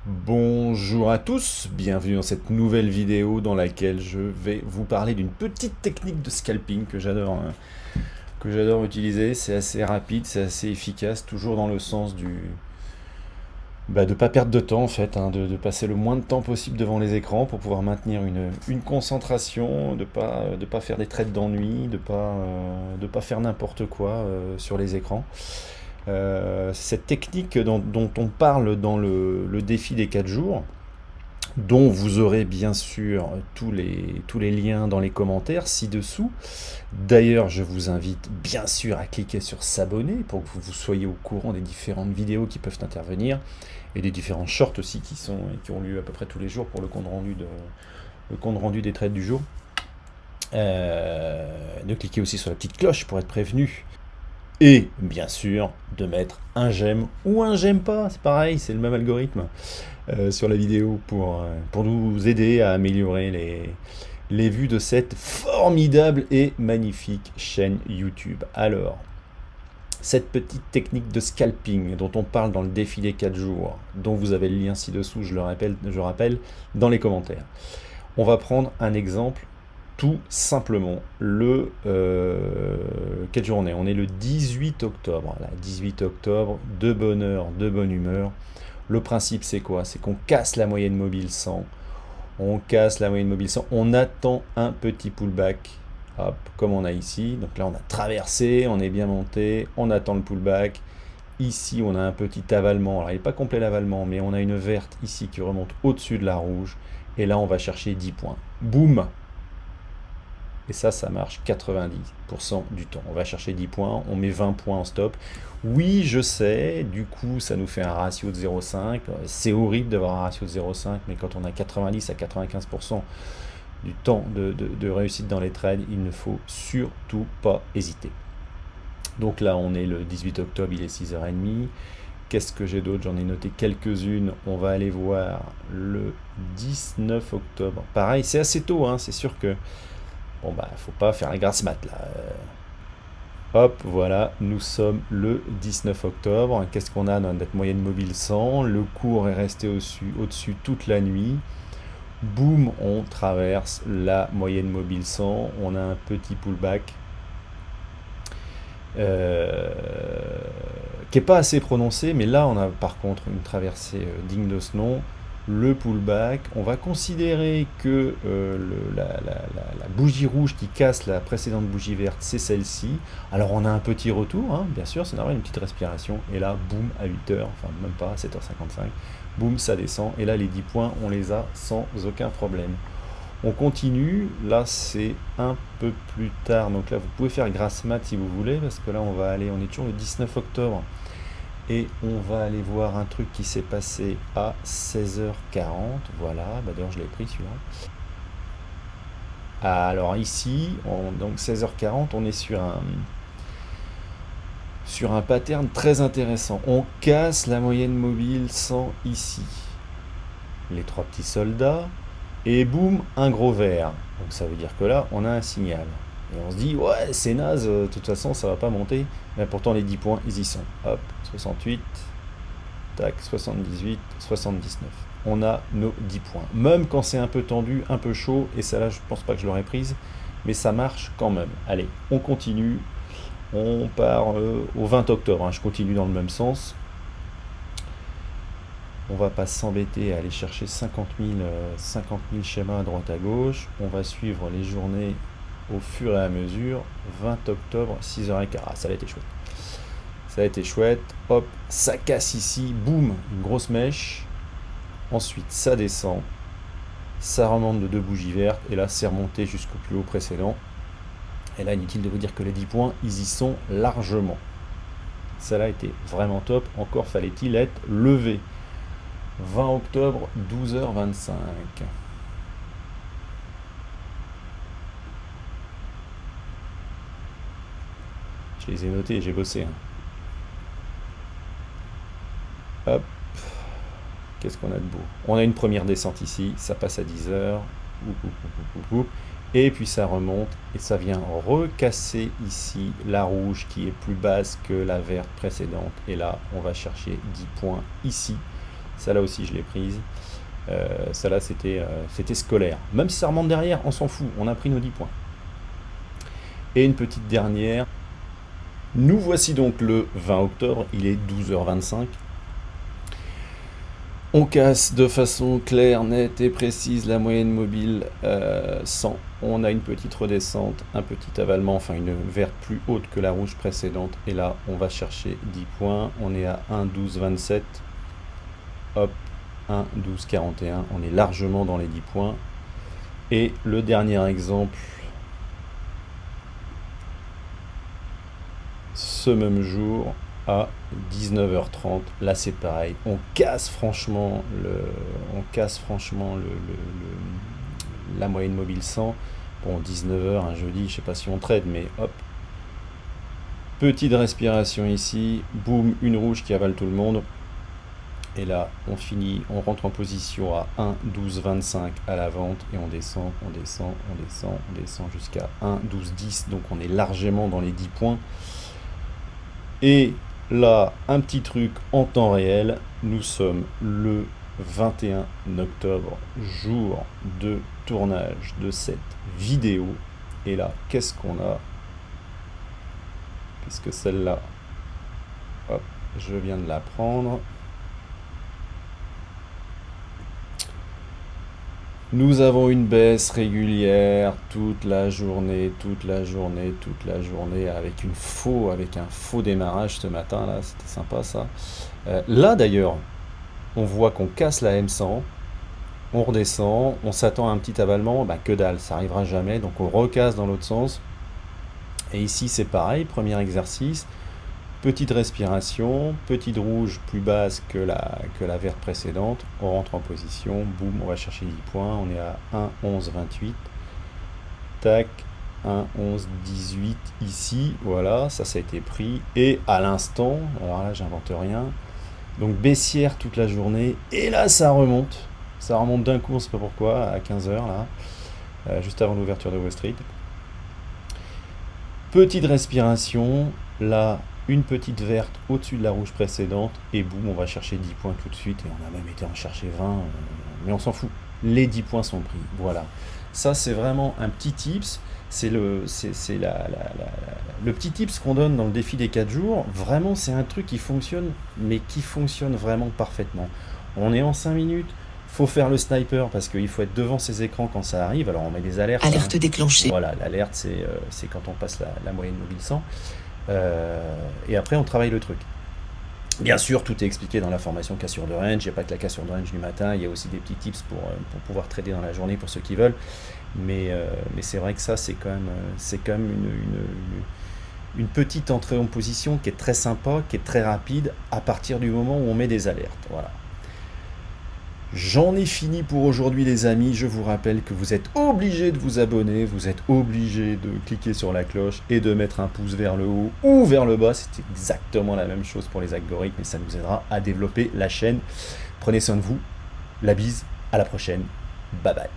Bonjour à tous, bienvenue dans cette nouvelle vidéo dans laquelle je vais vous parler d'une petite technique de scalping que j'adore utiliser. C'est assez rapide, c'est assez efficace, toujours dans le sens de pas perdre de temps en fait, de passer le moins de temps possible devant les écrans pour pouvoir maintenir une concentration, de pas faire des traits d'ennui, de pas faire n'importe quoi sur les écrans. Cette technique dont on parle dans le défi des 4 jours, dont vous aurez bien sûr tous les liens dans les commentaires ci-dessous. D'ailleurs, je vous invite bien sûr à cliquer sur s'abonner pour que vous soyez au courant des différentes vidéos qui peuvent intervenir et des différents shorts aussi qui ont lieu à peu près tous les jours pour le compte rendu des trades du jour. De cliquer aussi sur la petite cloche pour être prévenu. Et bien sûr, de mettre un j'aime ou un j'aime pas, c'est pareil, c'est le même algorithme sur la vidéo pour nous aider à améliorer les vues de cette formidable et magnifique chaîne YouTube. Alors, cette petite technique de scalping dont on parle dans le défi des 4 jours, dont vous avez le lien ci-dessous, je rappelle, dans les commentaires. On va prendre un exemple tout simplement quelle journée? On est le 18 octobre. Voilà, 18 octobre, de bonne heure, de bonne humeur. Le principe, c'est quoi? C'est qu'on casse la moyenne mobile 100. On casse la moyenne mobile 100. On attend un petit pullback. Hop, comme on a ici. Donc là, on a traversé, on est bien monté. On attend le pullback. Ici, on a un petit avalement. Alors, il n'est pas complet l'avalement, mais on a une verte ici qui remonte au-dessus de la rouge. Et là, on va chercher 10 points. Boum! Et ça marche 90% du temps. On va chercher 10 points, on met 20 points en stop. Oui, je sais, du coup, ça nous fait un ratio de 0,5. C'est horrible d'avoir un ratio de 0,5, mais quand on a 90 à 95% du temps de réussite dans les trades, il ne faut surtout pas hésiter. Donc là, on est le 18 octobre, il est 6h30. Qu'est-ce que j'ai d'autre? J'en ai noté quelques-unes. On va aller voir le 19 octobre. Pareil, c'est assez tôt, hein, c'est sûr que bon bah faut pas faire la grasse mat là. Hop, voilà, nous sommes le 19 octobre. Qu'est-ce qu'on a dans notre moyenne mobile 100? Le cours est resté au-dessus toute la nuit. Boum, on traverse la moyenne mobile 100. On a un petit pullback qui n'est pas assez prononcé, mais là on a par contre une traversée digne de ce nom. Le pullback, on va considérer que la bougie rouge qui casse la précédente bougie verte, c'est celle-ci. Alors on a un petit retour, hein, bien sûr, c'est normal, une petite respiration. Et là, boum, à 8h, enfin même pas, à 7h55, boum, ça descend. Et là, les 10 points, on les a sans aucun problème. On continue, là c'est un peu plus tard, donc là vous pouvez faire grasse mat si vous voulez, parce que là on est toujours le 19 octobre. Et on va aller voir un truc qui s'est passé à 16h40. Voilà, d'ailleurs je l'ai pris celui-là. Alors ici, donc 16h40, on est sur un pattern très intéressant. On casse la moyenne mobile 100 ici. Les trois petits soldats. Et boum, un gros vert. Donc ça veut dire que là, on a un signal. Et on se dit, ouais, c'est naze, de toute façon, ça va pas monter. Mais pourtant, les 10 points, ils y sont. Hop, 68, tac, 78, 79. On a nos 10 points. Même quand c'est un peu tendu, un peu chaud, et ça là, je pense pas que je l'aurais prise, mais ça marche quand même. Allez, on continue. On part au 20 octobre. Hein, je continue dans le même sens. On va pas s'embêter à aller chercher 50 000 schémas à droite à gauche. On va suivre les journées au fur et à mesure. 20 octobre, 6h15. Ah, ça a été chouette. Ça a été chouette. Hop, ça casse ici. Boum, une grosse mèche. Ensuite, ça descend. Ça remonte de 2 bougies vertes. Et là, c'est remonté jusqu'au plus haut précédent. Et là, inutile de vous dire que les 10 points, ils y sont largement. Ça a été vraiment top. Encore fallait-il être levé. 20 octobre, 12h25. Je les ai notés et j'ai bossé. Hein. Hop. Qu'est-ce qu'on a de beau? On a une première descente ici, ça passe à 10h. Et puis ça remonte et ça vient recasser ici la rouge qui est plus basse que la verte précédente. Et là, on va chercher 10 points ici. Celle-là aussi, je l'ai prise. Celle-là, c'était scolaire. Même si ça remonte derrière, on s'en fout. On a pris nos 10 points. Et une petite dernière. Nous voici donc le 20 octobre. Il est 12h25. On casse de façon claire, nette et précise la moyenne mobile 100. On a une petite redescente, un petit avalement, enfin une verte plus haute que la rouge précédente. Et là, on va chercher 10 points. On est à 1,1227. Hop, 1,1241. On est largement dans les 10 points. Et le dernier exemple, ce même jour, à 19h30, là c'est pareil, on casse franchement la moyenne mobile 100. Bon, 19h un jeudi, je sais pas si on trade, mais hop, petite respiration ici, boum, une rouge qui avale tout le monde. Et là, on finit, on rentre en position à 1,1225 à la vente et on descend jusqu'à 1,1210. Donc on est largement dans les 10 points. Et là, un petit truc en temps réel, nous sommes le 21 octobre, jour de tournage de cette vidéo. Et là, qu'est-ce qu'on a? Puisque celle-là, hop, je viens de la prendre. Nous avons une baisse régulière toute la journée, avec un faux démarrage ce matin là, c'était sympa ça. Là d'ailleurs, on voit qu'on casse la M100, on redescend, on s'attend à un petit avalement, bah que dalle, ça arrivera jamais, donc on recasse dans l'autre sens. Et ici c'est pareil, premier exercice. Petite respiration, petite rouge plus basse que la verte précédente, on rentre en position, boum, on va chercher 10 points, on est à 1,1128, tac, 1,1118 ici, voilà, ça a été pris, et à l'instant, alors là j'invente rien, donc baissière toute la journée, et là ça remonte d'un coup, on ne sait pas pourquoi, à 15h là, juste avant l'ouverture de Wall Street. Petite respiration, là, une petite verte au-dessus de la rouge précédente, et boum, on va chercher 10 points tout de suite, et on a même été en chercher 20, mais on s'en fout. Les 10 points sont pris, voilà. Ça, c'est vraiment un petit tips, c'est le petit tips qu'on donne dans le défi des 4 jours. Vraiment, c'est un truc qui fonctionne, mais qui fonctionne vraiment parfaitement. On est en 5 minutes, faut faire le sniper parce qu'il faut être devant ses écrans quand ça arrive. Alors on met des alertes. Alerte déclenchée. Voilà, l'alerte c'est quand on passe la moyenne mobile 100. Et après on travaille le truc. Bien sûr, tout est expliqué dans la formation cassure de range. Il n'y a pas que la cassure de range du matin, il y a aussi des petits tips pour pouvoir trader dans la journée pour ceux qui veulent. Mais c'est vrai que ça, c'est quand même une petite entrée en position qui est très sympa, qui est très rapide à partir du moment où on met des alertes. Voilà. J'en ai fini pour aujourd'hui les amis, je vous rappelle que vous êtes obligés de vous abonner, vous êtes obligés de cliquer sur la cloche et de mettre un pouce vers le haut ou vers le bas, c'est exactement la même chose pour les algorithmes et ça nous aidera à développer la chaîne. Prenez soin de vous, la bise, à la prochaine, bye bye.